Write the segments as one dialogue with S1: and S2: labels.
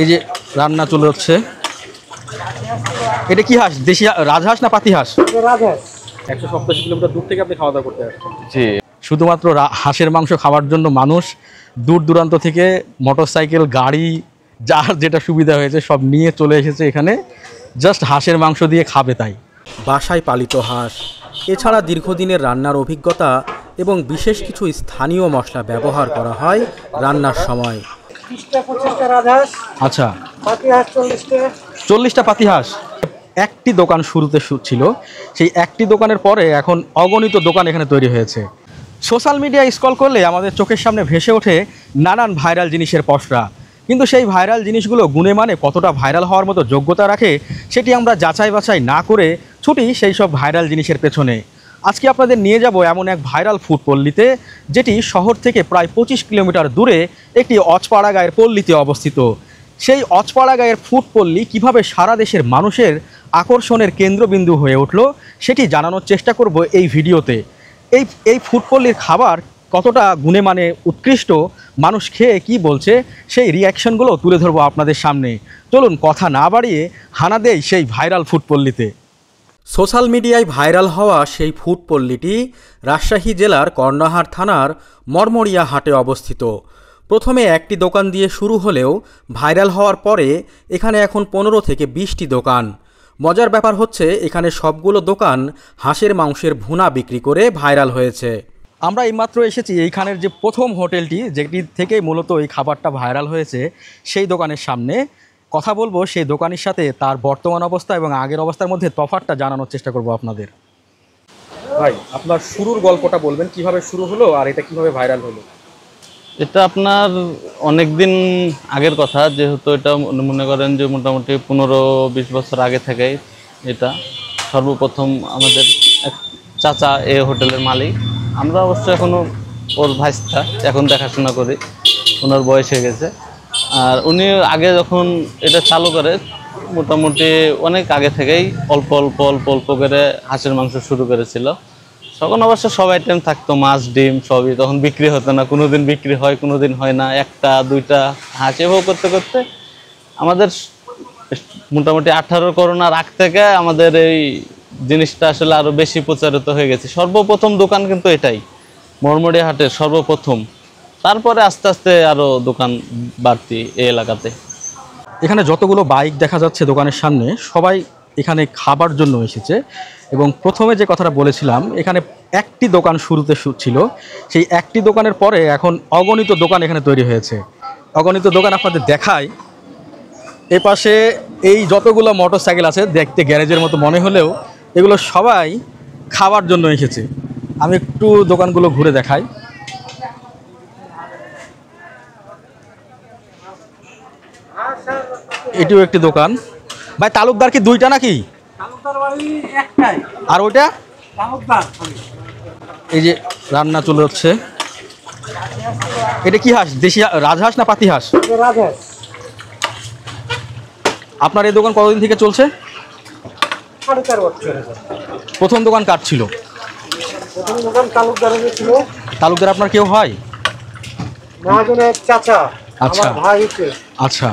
S1: এই যে রান্না চলে হচ্ছে। এটা কি হাঁস? দেশি রাজহাঁস না পাতি হাঁস?
S2: রাজহাঁস।
S1: 187 কিলোমিটার দূর থেকে আপনি খাওয়া দাওয়া করতে আসছেন? জি। শুধুমাত্র হাঁসের মাংস খাওয়ার জন্য মানুষ দূর দূরান্ত থেকে মোটরসাইকেল, গাড়ি, যার যেটা সুবিধা হয়েছে সব নিয়ে চলে এসেছে এখানে, জাস্ট হাঁসের মাংস দিয়ে খাবে তাই।
S3: বাসায় পালিত হাঁস, এছাড়া দীর্ঘদিনের রান্নার অভিজ্ঞতা এবং বিশেষ কিছু স্থানীয় মশলা ব্যবহার করা হয় রান্নার সময়।
S2: 30-25টা রাজহাঁস।
S1: আচ্ছা,
S2: পাতি হাঁস
S1: 40টা পাতি হাঁস। একটি দোকান শুরুতে ছিল, সেই একটি দোকানের পরে এখন অগণিত দোকান এখানে তৈরি হয়েছে। সোশ্যাল মিডিয়া স্ক্রল করলে আমাদের চোখের সামনে ভেসে ওঠে নানান ভাইরাল জিনিসের পসরা, কিন্তু সেই ভাইরাল জিনিসগুলো গুণে মানে কতটা ভাইরাল হওয়ার মতো যোগ্যতা রাখে সেটি আমরা যাচাই বাছাই না করে ছুটি সেই সব ভাইরাল জিনিসের পেছনে। আজকে আপনাদের নিয়ে যাব এমন এক ভাইরাল ফুড পল্লীতে, যেটি শহর থেকে প্রায় 25 কিলোমিটার দূরে একটি অজপাড়া গাঁয়ের পল্লীতে অবস্থিত। সেই অজপাড়া গাঁয়ের ফুড পল্লী কীভাবে সারা দেশের মানুষের আকর্ষণের কেন্দ্রবিন্দু হয়ে উঠল সেটি জানানোর চেষ্টা করব এই ভিডিওতে। এই ফুড পল্লীর খাবার কতটা গুণে মানে উৎকৃষ্ট, মানুষ খেয়ে কি বলছে সেই রিয়াকশনগুলো তুলে ধরবো আপনাদের সামনে। চলুন কথা না বাড়িয়ে হানা দেই সেই ভাইরাল ফুড পল্লীতে।
S3: সোশ্যাল মিডিয়ায় ভাইরাল হওয়া সেই ফুড পল্লীটি রাজশাহী জেলার কর্ণাহার থানার মরমরিয়া হাটে অবস্থিত। প্রথমে একটি দোকান দিয়ে শুরু হলেও ভাইরাল হওয়ার পরে এখানে এখন 15 থেকে 20টি দোকান। মজার ব্যাপার হচ্ছে এখানে সবগুলো দোকান হাঁসের মাংসের ভুনা বিক্রি করে ভাইরাল হয়েছে।
S1: আমরা এইমাত্র এসেছি এইখানের যে প্রথম হোটেলটি, যেটি থেকে মূলত এই খাবারটা ভাইরাল হয়েছে, সেই দোকানের সামনে। কথা বলবো সেই দোকানের সাথে, তার বর্তমান অবস্থা এবং আগের অবস্থার মধ্যে তফাৎটা জানানোর চেষ্টা করব আপনাদের। ভাই, আপনার শুরুর গল্পটা বলবেন, কিভাবে শুরু হলো আর এটা কিভাবে ভাইরাল হলো?
S4: এটা আপনার অনেক দিন আগের কথা, যেহেতু এটা মনে করেন যে মোটামুটি 15-20 বছর আগে থেকেই এটা সর্বপ্রথম আমাদের এক চাচা এই হোটেলের মালিক। আমরা অবশ্য এখনও ওর ভাইস্তা, এখন দেখাশোনা করি, ওনার বয়স হয়ে গেছে। আর উনি আগে যখন এটা চালু করে মোটামুটি অনেক আগে থেকেই অল্প অল্প অল্প অল্প করে হাঁসের মাংস শুরু করেছিল। তখন অবশ্য সব আইটেম থাকতো, মাছ, ডিম সবই। তখন বিক্রি হতো না, কোনো দিন বিক্রি হয়, কোনো দিন হয় না, 1টা 2টা হাঁস। এভাবে করতে করতে আমাদের মোটামুটি 18 করোনার আগ থেকে আমাদের এই জিনিসটা আসলে আরও বেশি প্রচারিত হয়ে গেছে। সর্বপ্রথম দোকান কিন্তু এটাই, মরমরিয়া হাটের সর্বপ্রথম। তারপরে আস্তে আস্তে আরও দোকান বাড়তি এই এলাকাতে।
S1: এখানে যতগুলো বাইক দেখা যাচ্ছে দোকানের সামনে, সবাই এখানে খাবার জন্য এসেছে। এবং প্রথমে যে কথাটা বলেছিলাম, এখানে একটি দোকান শুরুতে ছিল, সেই একটি দোকানের পরে এখন অগণিত দোকান এখানে তৈরি হয়েছে। অগণিত দোকান আপনাদের দেখায়। এপাশে এই যতগুলো মোটরসাইকেল আছে, দেখতে গ্যারেজের মতো মনে হলেও এগুলো সবাই খাবার জন্য এসেছে। আমি একটু দোকানগুলো ঘুরে দেখাই। এটিও একটি দোকান। ভাই, তালুকদার কি 2টা নাকি? আর ওইটা? এই যে রান্না চলে হচ্ছে। এটা কি হাঁস? দেশি রাজহাঁস না পাতি হাঁস?
S2: রাজহাঁস।
S1: আপনার এই দোকান কতদিন থেকে চলছে?
S2: 4.5 বছর।
S1: প্রথম দোকান কার ছিল?
S2: প্রথম দোকান তালুকদারের ছিল।
S1: তালুকদার আপনার কেউ হয়?
S2: মহাজনের চাচা।
S1: আচ্ছা,
S2: আমার ভাই হচ্ছে।
S1: আচ্ছা।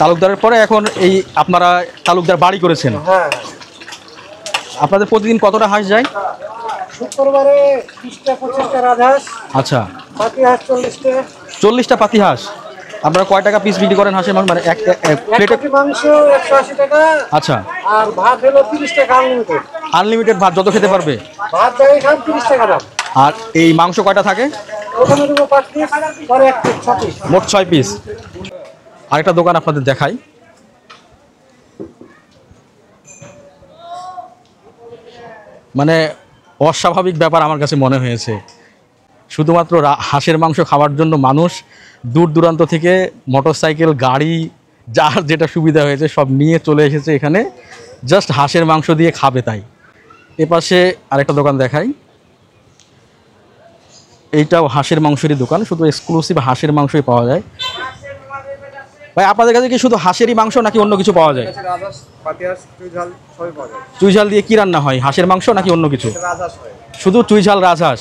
S1: তালুকদারের পরে এখন এই আপনারা তালুকদার বাড়ি করেছেন।
S2: হ্যাঁ।
S1: আপনাদের প্রতিদিন কতটা হাঁস যায়?
S2: শুক্রবারে 30-25টা রাজহাঁস।
S1: আচ্ছা।
S2: পাতি হাঁস 40টা।
S1: 40টা পাতি হাঁস। আপনারা কয় টাকা পিস বিক্রি করেন হাঁসের মাংস? মানে এক প্লেটে
S2: মাংস 180 টাকা।
S1: আচ্ছা।
S2: আর ভাত হলো 30 টাকা আনলিমিটেড।
S1: আনলিমিটেড ভাত যত খেতে পারবে?
S2: ভাত দেয় খান 30 টাকা দাম।
S1: আর এই মাংস কয়টা থাকে?
S2: ওখানে দেবো 5 পিস, পরে 1 পিস 6 পিস।
S1: মোট 6 পিস। আরেকটা দোকান আপনাদের দেখাই। মানে অস্বাভাবিক ব্যাপার আমার কাছে মনে হয়েছে। শুধুমাত্র হাঁসের মাংস খাওয়ার জন্য মানুষ দূর দূরান্ত থেকে মোটরসাইকেল, গাড়ি, যার যেটা সুবিধা হয়েছে সব নিয়ে চলে এসেছে এখানে, জাস্ট হাঁসের মাংস দিয়ে খাবে তাই। এপাশে আরেকটা দোকান দেখাই। এইটাও হাঁসের মাংসেরই দোকান, শুধু এক্সক্লুসিভ হাঁসের মাংসই পাওয়া যায়। ভাই, আপনাদের কাছে কি শুধু হাঁসেরই মাংস নাকি অন্য কিছু পাওয়া যায়? চুই ঝাল দিয়ে কি রান্না হয়? হাঁসের মাংস নাকি অন্য কিছু? শুধু চুই ঝাল রাজহাঁস।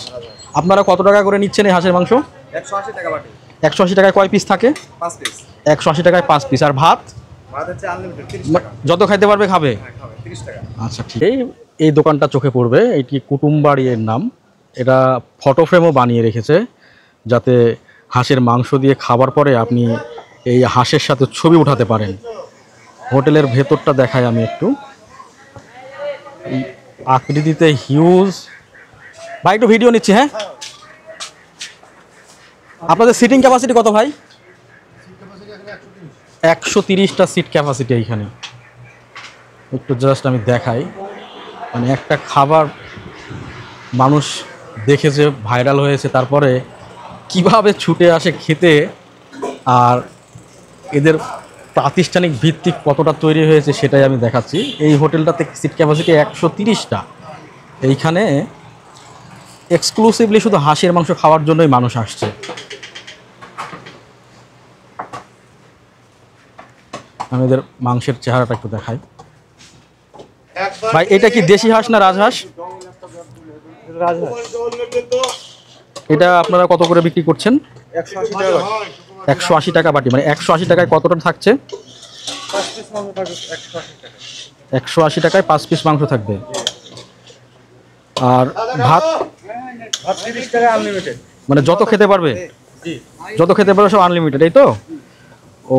S1: আপনারা কত টাকা করে নিচ্ছেন এই হাঁসের মাংস? 180 টাকায় কয় পিস থাকে?
S5: 5 পিস।
S1: 180 টাকায় 5 পিস। আর ভাত?
S5: ভাত হচ্ছে আনলিমিটেড 30 টাকা।
S1: যত খাইতে পারবে খাবে?
S5: হ্যাঁ, খাবে 30 টাকা।
S1: আচ্ছা ঠিক। এই দোকানটা চোখে পড়বে, এটি কুটুমবাড়ি এর নাম। এটা ফটো ফ্রেমও বানিয়ে রেখেছে যাতে হাঁসের মাংস দিয়ে খাবার পরে আপনি এই হাঁসের সাথে ছবি উঠাতে পারেন। হোটেলের ভেতরটা দেখাই আমি একটু। এই আকৃতিতে হিউজ। ভাই একটু ভিডিও নিচ্ছি। হ্যাঁ, আপনাদের সিটিং ক্যাপাসিটি কত ভাই? 130টা সিট ক্যাপাসিটি এইখানে। একটু জাস্ট আমি দেখাই, মানে একটা খাবার মানুষ দেখেছে, ভাইরাল হয়েছে, তারপরে কিভাবে ছুটে আসে খেতে, আর এদের প্রাতিষ্ঠানিক ভিত্তিক কতটা তৈরি হয়েছে সেটাই আমি দেখাচ্ছি। এই হোটেলটাতে সিট ক্যাপাসিটি 130টা। এইখানে এক্সক্লুসিভলি শুধু হাঁসের মাংস খাওয়ার জন্যই মানুষ আসছে। আমি এদের মাংসের চেহারাটা একটু দেখাই। ভাই এটা কি দেশি হাঁস না রাজহাঁস? এটা আপনারা কত করে বিক্রি করছেন?
S2: 180 টাকা।
S1: 180 টাকা বাটি, মানে 180 টাকায় কতটা থাকছে?
S2: 5 পিস মাংস থাকবে 180 টাকা।
S1: 180 টাকায় 5 পিস মাংস থাকবে। আর ভাত?
S2: ভাত 30 টাকা আনলিমিটেড।
S1: মানে যত খেতে পারবে?
S2: জি।
S1: যত খেতে পারবে সব আনলিমিটেড, এই তো?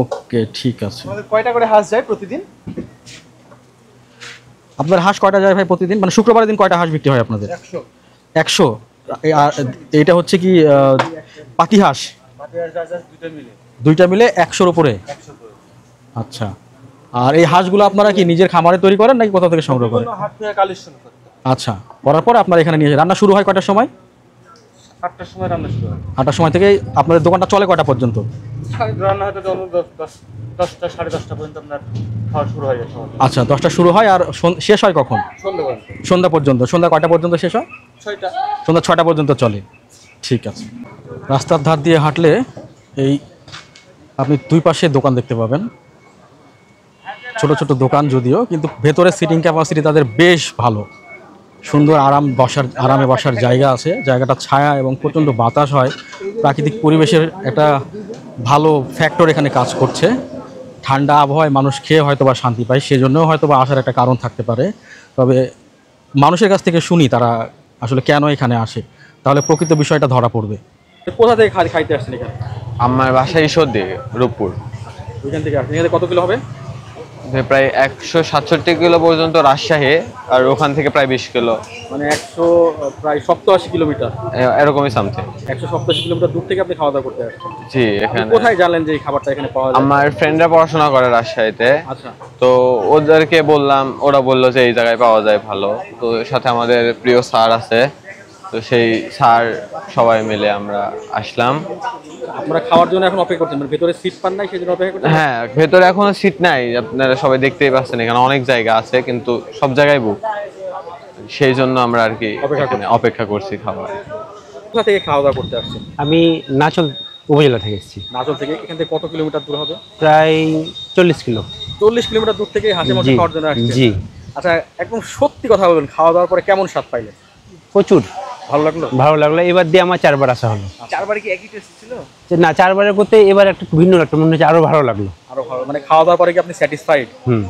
S1: ওকে, ঠিক আছে।
S2: আমাদের কয়টা করে হাঁস যায় প্রতিদিন?
S1: আপনার হাঁস কয়টা যায় ভাই প্রতিদিন? মানে শুক্রবারের দিন কয়টা হাঁস বিক্রি হয় আপনাদের?
S2: 100।
S1: 100। আর এটা হচ্ছে কি পাতি হাঁস?
S2: পাতি হাঁস যায় দুটো মিলে।
S1: দুইটা মিলে 100-র উপরে?
S2: 100 করে।
S1: আচ্ছা। আর এই হাঁসগুলো আপনারা কি নিজের খামারে তৈরি করেন নাকি কোথা থেকে সংগ্রহ করেন?
S2: হাট থেকে কালেকশন করতে।
S1: আচ্ছা, করার পর আপনারা এখানে নিয়ে রান্না শুরু হয় কয়টার সময়?
S2: 8টার সময় রান্না শুরু হয়।
S1: 8টার সময় থেকে আপনাদের দোকানটা চলে কয়টা পর্যন্ত?
S2: রান্না হয়তো 10টা 10:30 পর্যন্ত আপনার খাওয়া শুরু হয়ে যায় সকালে।
S1: আচ্ছা, 10টা শুরু হয় আর শেষ হয় কখন?
S2: সন্ধ্যাবেলা।
S1: সন্ধ্যা পর্যন্ত। সন্ধ্যা কয়টা পর্যন্ত শেষ হয়?
S2: 6টা।
S1: সন্ধ্যা 6টা পর্যন্ত চলে। ঠিক আছে। রাস্তার ধার দিয়ে হাঁটলে এই আপনি দুই পাশে দোকান দেখতে পাবেন, ছোট ছোট দোকান যদিও, কিন্তু ভেতরে সিটিং ক্যাপাসিটি তাদের বেশ ভালো। সুন্দর আরামে বসার জায়গা আছে। জায়গাটা ছায়া এবং প্রচণ্ড বাতাস হয়। প্রাকৃতিক পরিবেশের একটা ভালো ফ্যাক্টর এখানে কাজ করছে। ঠান্ডা আবহাওয়ায় মানুষ খেয়ে হয়তো বা শান্তি পায়, সেজন্যও হয়তো বা আসার একটা কারণ থাকতে পারে। তবে মানুষের কাছ থেকে শুনি তারা আসলে কেন এখানে আসে, তাহলে প্রকৃত বিষয়টা ধরা পড়বে। কোথা থেকে খাইতে আসছেন এখানে?
S6: আমার বাসা ঈশ্বরদী, রূপপুর।
S1: ওইখান থেকে আসছেন। এখানে কত কিলো হবে?
S6: প্রায় 167 কিলো পর্যন্ত রাজশাহী, আর ওখান থেকে প্রায় 20 কিলো,
S1: মানে প্রায় 87 কিলোমিটার,
S6: এরকমই সামথিং।
S1: 187 কিলোমিটার দূর থেকে আপনি খাওয়া দাওয়া করতে আসছেন।
S6: জি। এখানে
S1: কোথায় জানলেন যে এই খাবারটা এখানে পাওয়া যায়?
S6: আমার ফ্রেন্ডরা পড়াশোনা করে রাজশাহীতে,
S1: আচ্ছা।
S6: তো ওদেরকে বললাম, ওরা বললো যে এই জায়গায় পাওয়া যায় ভালো। তো সাথে আমাদের প্রিয় স্যার আছে, তো সেই স্যার সবাই মিলে আমরা আসলাম।
S1: আপনারা খাওয়ার জন্য এখন অপেক্ষা করছেন, মানে ভেতরে সিট পান নাই সেজন্য অপেক্ষা করছেন?
S6: হ্যাঁ, ভেতরে এখনো সিট নাই, আপনারা সবাই দেখতেই পাচ্ছেন এখানে অনেক জায়গা আছে কিন্তু সব জায়গায় বুক, সেই জন্য আমরা আর কি অপেক্ষা করছি খাবার।
S1: কোথা থেকে খাওয়া দাওয়া করতে আসছেন?
S7: আমি নাচল উপজেলা থেকে এসেছি।
S1: নাচল থেকে। এখান থেকে কত কিলোমিটার দূর হবে?
S7: প্রায় 40 কিলো।
S1: 40 কিলোমিটার দূর থেকে হাঁসের মাংস
S7: জি,
S1: খাওয়ার জন্য আসছেন?
S7: জি।
S1: আচ্ছা, একদম সত্যি কথা বলবেন, খাওয়া দাওয়ার পরে কেমন স্বাদ পাইলেন?
S7: প্রচুর
S1: ভালো লাগলো?
S7: ভালো লাগলো। এবার দিয়ে আমার 4বার আসা হলো।
S2: 4বারে কি একই টেস্ট ছিল?
S7: যে না, 4বারের করতে এবার একটু ভিন্ন লাগতো, মনে হচ্ছে আরো ভালো লাগলো।
S1: আরো ভালো, মানে খাওয়া দাওয়ার পরে কি আপনি স্যাটিসফাইড?
S7: হুম।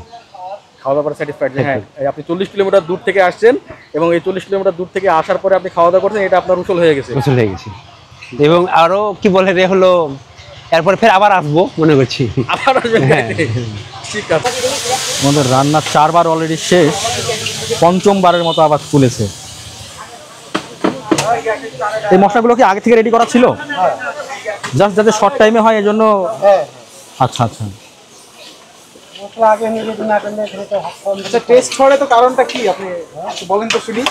S1: খাওয়া দাওয়ার পরে স্যাটিসফাইড যে হ্যাঁ, এই আপনি 40 কিলোমিটার দূর থেকে আসছেন এবং এই 40 কিলোমিটার দূর থেকে আসার পরে আপনি খাওয়া দাওয়া করছেন, এটা আপনার উসল হয়ে গেছে।
S7: গোসল হয়ে গেছি এবং আরো কি বলে রে হলো, এরপর ফের আবার আসবো মনে করছি।
S1: আবার আসবেন? ঠিক আছে। আমাদের রান্না 4বার অলরেডি শেষ, 5মবারের মতো আবার খুলেছে। এই মশলাগুলো কি আগে থেকে রেডি করা ছিল? জাস্ট যাতে শর্ট টাইমে হয় এজন্য?
S2: হ্যাঁ।
S1: আচ্ছা আচ্ছা।
S2: মশলা আগে নিয়ে যদি না করলে এখানে তো হাত কম। আচ্ছা, টেস্ট ছড়ে তো কারণটা কি আপনি একটু বলেন তো শুনি।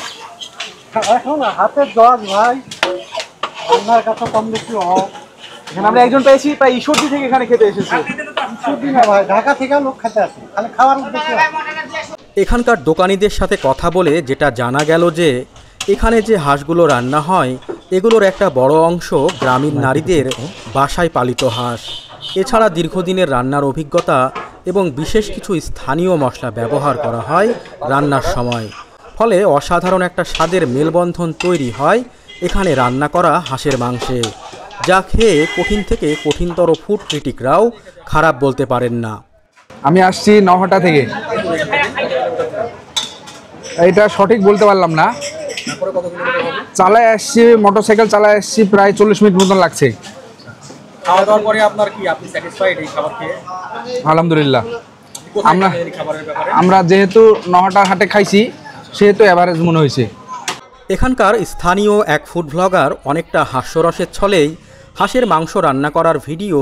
S2: এখন হাতের জজ ভাই, আপনার কাছে কম বেশি হয়। এখানে আমরা একজন পেয়েছি প্রায় ঈশ্বরদী থেকে এখানে খেতে এসেছি। ঈশ্বরদী না ভাই, ঢাকা থেকে লোক খেতে আসে, খালি খাওয়ার উদ্দেশ্যে।
S3: এখানকার দোকানীদের সাথে কথা বলে যেটা জানা গেল যে এখানে যে হাঁসগুলো রান্না হয় এগুলোর একটা বড় অংশ গ্রামীণ নারীদের বাসায় পালিত হাঁস। এছাড়া দীর্ঘদিনের রান্নার অভিজ্ঞতা এবং বিশেষ কিছু স্থানীয় মশলা ব্যবহার করা হয় রান্নার সময়, ফলে অসাধারণ একটা স্বাদের মেলবন্ধন তৈরি হয় এখানে রান্না করা হাঁসের মাংসে। যা খেয়ে কঠিন থেকে কঠিনতর ফুড ক্রিটিকরাও খারাপ বলতে পারেন না।
S8: আমি আসছি নহাটা থেকে। এটা সঠিক বলতে পারলাম না। চালায় আসছি, মোটরসাইকেল চালায় আসছি, প্রায় 40 মিনিট মতন লাগছে।
S1: খাওয়া দাওয়ার পরে আপনার কি, আপনি স্যাটিসফাইড এই খাবার খেয়ে?
S8: আলহামদুলিল্লাহ। আমরা যেহেতু নহাটা হাটে খাইছি সেহেতু অ্যাভারেজ মনে হয়েছে।
S3: এখানকার স্থানীয় এক ফুড ব্লগার অনেকটা হাস্যরসের ছলেই হাঁসের মাংস রান্না করার ভিডিও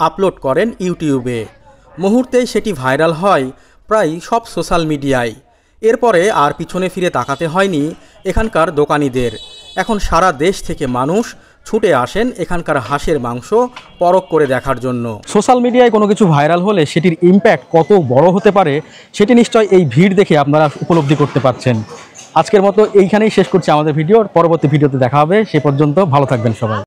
S3: আপলোড করেন ইউটিউবে। মুহূর্তেই সেটি ভাইরাল হয় প্রায় সব সোশ্যাল মিডিয়ায়। এরপরে আর পিছনে ফিরে তাকাতে হয়নি এখানকার দোকানিদের। এখন সারা দেশ থেকে মানুষ ছুটে আসেন এখানকার হাঁসের মাংস পরখ করে দেখার জন্য।
S1: সোশ্যাল মিডিয়ায় কোনো কিছু ভাইরাল হলে সেটির ইম্প্যাক্ট কত বড় হতে পারে সেটি নিশ্চয় এই ভিড় দেখে আপনারা উপলব্ধি করতে পারছেন। আজকের মতো এইখানেই শেষ করছি আমাদের ভিডিও। পরবর্তী ভিডিওতে দেখা হবে। সে পর্যন্ত ভালো থাকবেন সবাই।